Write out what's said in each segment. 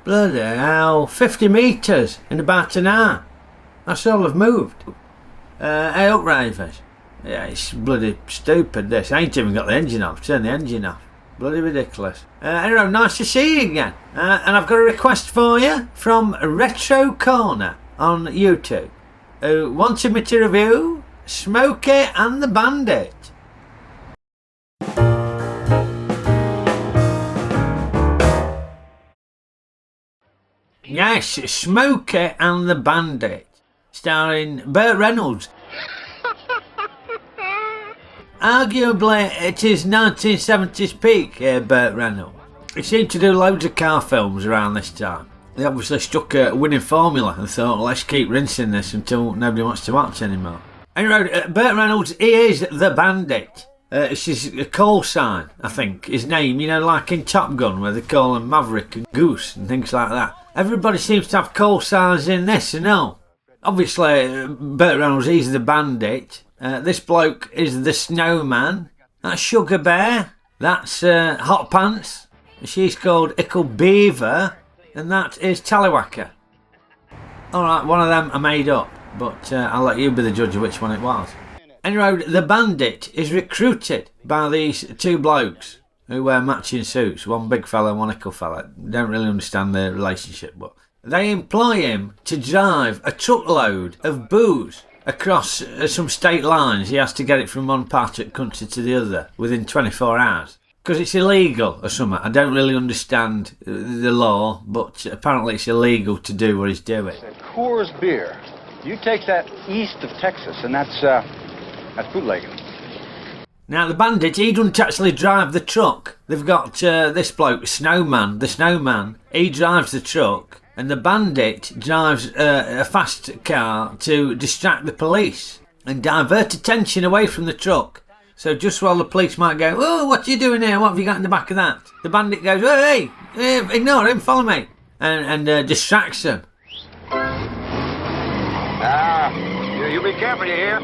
Bloody hell, 50 metres in about an hour. That's all I've moved. Hey up, Rayvers. Yeah, it's bloody stupid this. I ain't even got the engine off. Turn the engine off. Bloody ridiculous. Anyway, nice to see you again. And I've got a request for you from Retro Corner on YouTube, who wanted me to review Smokey and the Bandit. Yes, Smokey and the Bandit, starring Burt Reynolds. Arguably at his 1970s peak, Burt Reynolds. He seemed to do loads of car films around this time. They obviously struck a winning formula and thought, let's keep rinsing this until nobody wants to watch anymore. Anyway, Burt Reynolds, he is the Bandit. It's his call sign, I think, his name, you know, like in Top Gun where they call him Maverick and Goose and things like that. Everybody seems to have call signs in this and all. Obviously, Burt Reynolds, he's the Bandit. This bloke is the Snowman. That's Sugar Bear. That's Hot Pants. She's called Ickle Beaver. And that is Tallywacker. Alright, one of them I made up, but I'll let you be the judge of which one it was. Anyway, the Bandit is recruited by these two blokes who wear matching suits. One big fella and one ickle fella. Don't really understand their relationship, but they employ him to drive a truckload of booze across some state lines. He has to get it from one part of the country to the other within 24 hours. Because it's illegal or something. I don't really understand the law, but apparently it's illegal to do what he's doing. Coors beer. You take that east of Texas, and that's bootlegging. Now, the Bandit, he doesn't actually drive the truck. They've got this bloke, Snowman. The Snowman, he drives the truck, and the Bandit drives a fast car to distract the police and divert attention away from the truck. So just while the police might go, oh, what are you doing here? What have you got in the back of that? The Bandit goes, hey, ignore him, follow me. And distracts them. You be careful, you hear?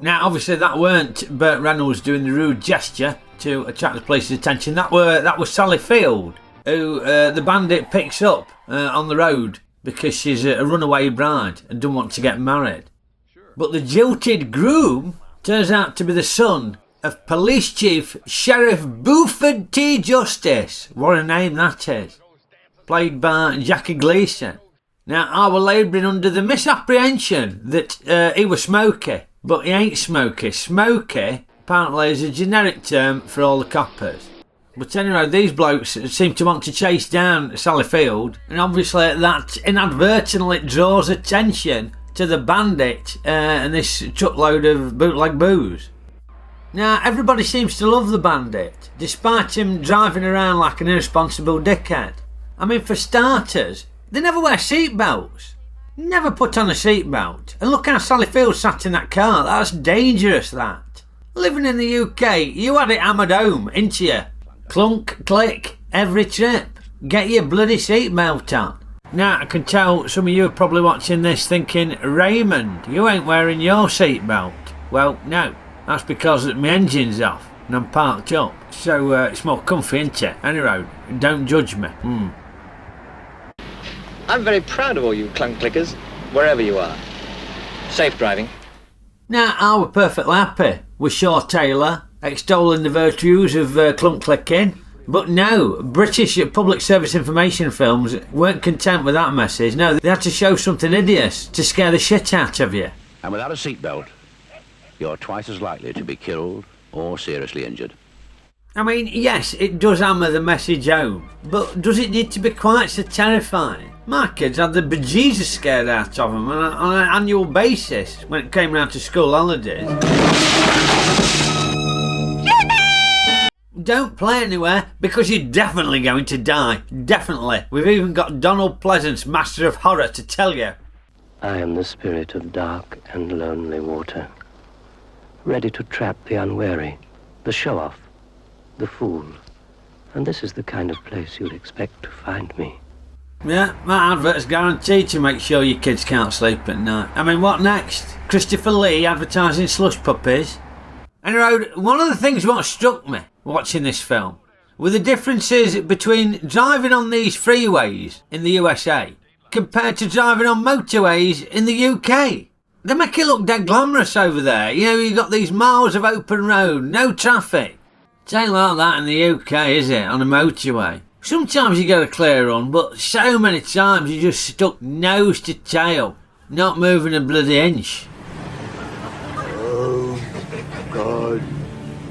Now, obviously, that weren't Burt Reynolds doing the rude gesture to attract the police's attention. That was Sally Field, who the Bandit picks up on the road because she's a runaway bride and doesn't want to get married. But the jilted groom turns out to be the son of Police Chief Sheriff Buford T. Justice. What a name that is. Played by Jackie Gleason. Now, I was labouring under the misapprehension that he was Smokey, but he ain't Smokey. Smokey, apparently, is a generic term for all the coppers. But anyway, these blokes seem to want to chase down Sally Field, and obviously that inadvertently draws attention to the Bandit and this truckload of bootleg booze. Now, everybody seems to love the Bandit, despite him driving around like an irresponsible dickhead. I mean, for starters, they never wear seatbelts. Never put on a seatbelt. And look how Sally Field sat in that car. That's dangerous, that. Living in the UK, you had it hammered home, ain't you? Clunk, click, every trip. Get your bloody seatbelt on. Now, I can tell some of you are probably watching this thinking, Raymond, you ain't wearing your seatbelt. Well, no, that's because my engine's off and I'm parked up. So it's more comfy, isn't it? Anyway, don't judge me. I'm very proud of all you clunk clickers, wherever you are. Safe driving. Now, I was perfectly happy with Shaw Taylor extolling the virtues of clunk clicking. But no, British public service information films weren't content with that message. No, they had to show something hideous to scare the shit out of you. And without a seatbelt, you're twice as likely to be killed or seriously injured. I mean, yes, it does hammer the message home, but does it need to be quite so terrifying? My kids had the bejesus scared out of them on an annual basis when it came round to school holidays. Don't play anywhere because you're definitely going to die. Definitely. We've even got Donald Pleasance, Master of Horror, to tell you. I am the spirit of dark and lonely water, ready to trap the unwary, the show-off, the fool. And this is the kind of place you'd expect to find me. Yeah, that advert's guaranteed to make sure your kids can't sleep at night. I mean, what next? Christopher Lee advertising slush puppies? Anyway, one of the things what struck me watching this film were the differences between driving on these freeways in the USA compared to driving on motorways in the UK. They make it look dead glamorous over there. You know, you've got these miles of open road, no traffic. It ain't like that in the UK, is it, on a motorway? Sometimes you get a clear run, but so many times you're just stuck nose to tail, not moving a bloody inch. Oh, God,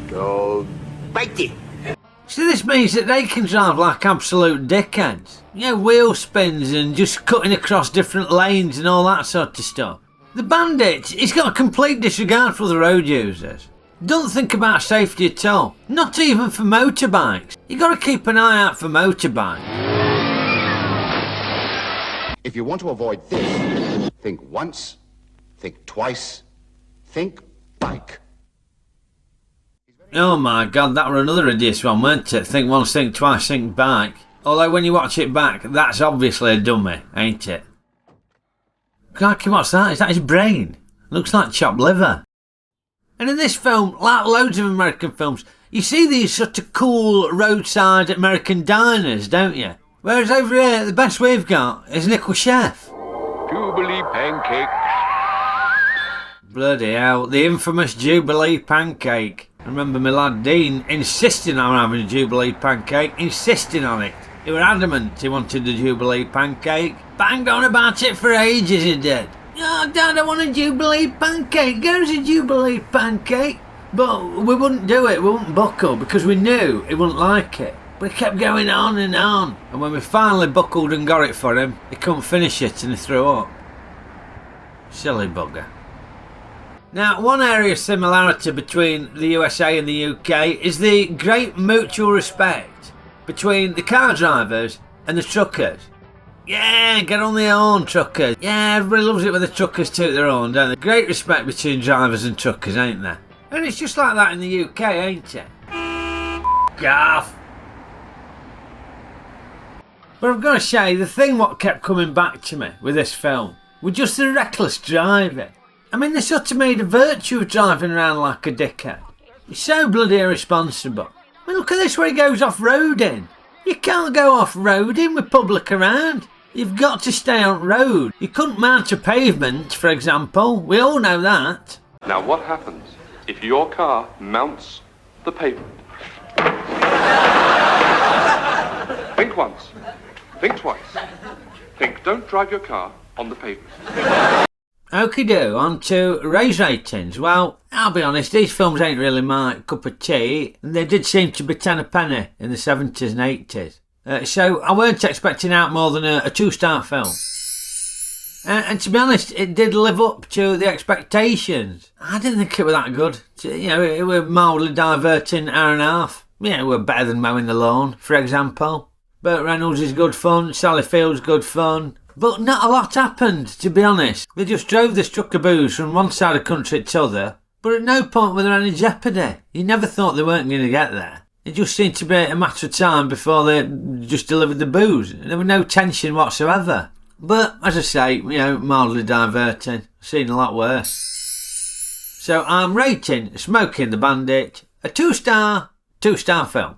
dog. Bite it! So this means that they can drive like absolute dickheads. You know, wheel spins and just cutting across different lanes and all that sort of stuff. The Bandit, he's got a complete disregard for the road users. Don't think about safety at all. Not even for motorbikes. You got to keep an eye out for motorbikes. If you want to avoid this, think once, think twice, think bike. Oh my God, that were another idiot one, weren't it? Think once, think twice, think bike. Although when you watch it back, that's obviously a dummy, ain't it? Crikey, what's that? Is that his brain? Looks like chopped liver. And in this film, like loads of American films, you see these sort of cool roadside American diners, don't you? Whereas over here, the best we've got is Nickel Chef. Jubilee pancakes. Bloody hell, the infamous Jubilee pancake. I remember my lad Dean insisting on having a Jubilee pancake, insisting on it. He was adamant he wanted the Jubilee pancake. Banged on about it for ages, he did. Oh, Dad, I want a Jubilee pancake. Get us a Jubilee pancake. But we wouldn't do it, we wouldn't buckle, because we knew he wouldn't like it. But he kept going on and on. And when we finally buckled and got it for him, he couldn't finish it and he threw up. Silly bugger. Now, one area of similarity between the USA and the UK is the great mutual respect between the car drivers and the truckers. Yeah, get on the horn, truckers. Yeah, everybody loves it when the truckers toot their horn, don't they? Great respect between drivers and truckers, ain't there? And it's just like that in the UK, ain't it? Gaff. But I've got to say, the thing what kept coming back to me with this film was just the reckless driving. I mean, they sort of made a virtue of driving around like a dickhead. It's so bloody irresponsible. I mean, look at this where he goes off-roading. You can't go off-roading with public around. You've got to stay on road. You couldn't mount a pavement, for example. We all know that. Now what happens if your car mounts the pavement? Think once. Think twice. Think, don't drive your car on the pavement. Okeydoo, on to raise ratings. Well, I'll be honest, these films ain't really my cup of tea. They did seem to be 10 a penny in the 70s and 80s. So I weren't expecting out more than a 2-star film. And to be honest, it did live up to the expectations. I didn't think it was that good. You know, it was mildly diverting hour and a half. Yeah, it were better than Mowing the Lawn, for example. Burt Reynolds is good fun, Sally Field's good fun. But not a lot happened, to be honest. They just drove the truckaboos from one side of the country to the other, but at no point were there any jeopardy. You never thought they weren't going to get there. It just seemed to be a matter of time before they just delivered the booze. There was no tension whatsoever. But, as I say, you know, mildly diverting. I've seen a lot worse. So I'm rating Smokey and the Bandit a 2-star film.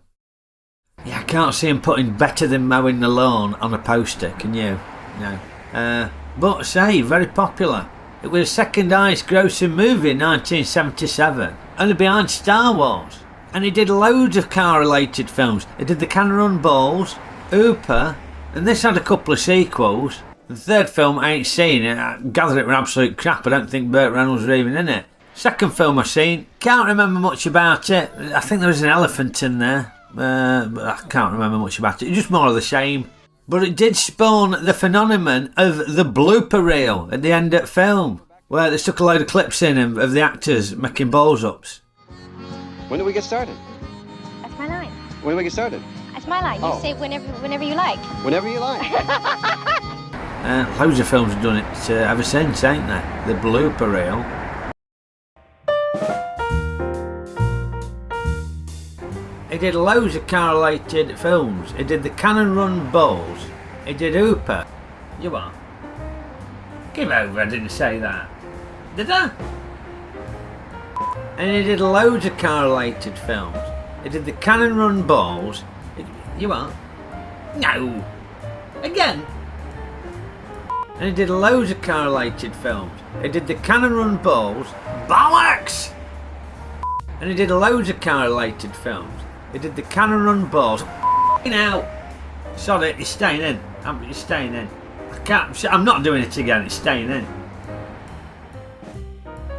Yeah, I can't see him putting better than Mowing the Lawn on a poster, can you? No. But say, very popular. It was the second highest grossing movie in 1977, only behind Star Wars. And he did loads of car related films. He did The Cannon Run Balls, Hooper, and this had a couple of sequels. The third film I ain't seen. I gather it was absolute crap. I don't think Burt Reynolds was even in it. Second film I've seen, can't remember much about it. I think there was an elephant in there, but I can't remember much about it. It's just more of the same. But it did spawn the phenomenon of the blooper reel at the end of the film, where they stuck a load of clips in of the actors making balls-ups. When do we get started? That's my line. When do we get started? That's my line. You say whenever you like. Whenever you like. Loads of films have done it ever since, ain't they? The blooper reel. He did loads of car-related films. He did The Cannon Run Balls. He did Hooper. You what? Give over, I didn't say that. Did I? And he did loads of car-related films. He did The Cannon Run Balls. You are? No. Again? And he did loads of car-related films. He did the Cannon Run Balls. Bollocks! And he did loads of car-related films. He did the Cannon Run Balls. Now. Sorry, it's staying in. It's staying in. I'm not doing it again, it's staying in.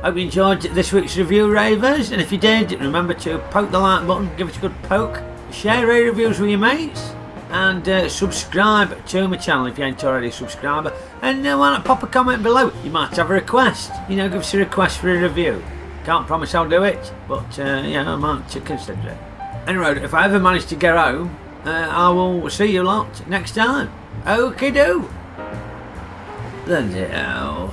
Hope you enjoyed this week's review, Rayvers, and if you did, remember to poke the like button, give it a good poke, share Ray reviews with your mates, and subscribe to my channel if you ain't already a subscriber, and why not pop a comment below. You might have a request, give us a request for a review. Can't promise I'll do it, but I might consider it. Anyway, if I ever manage to get home, I will see you lot next time. Okeydoo. The hell.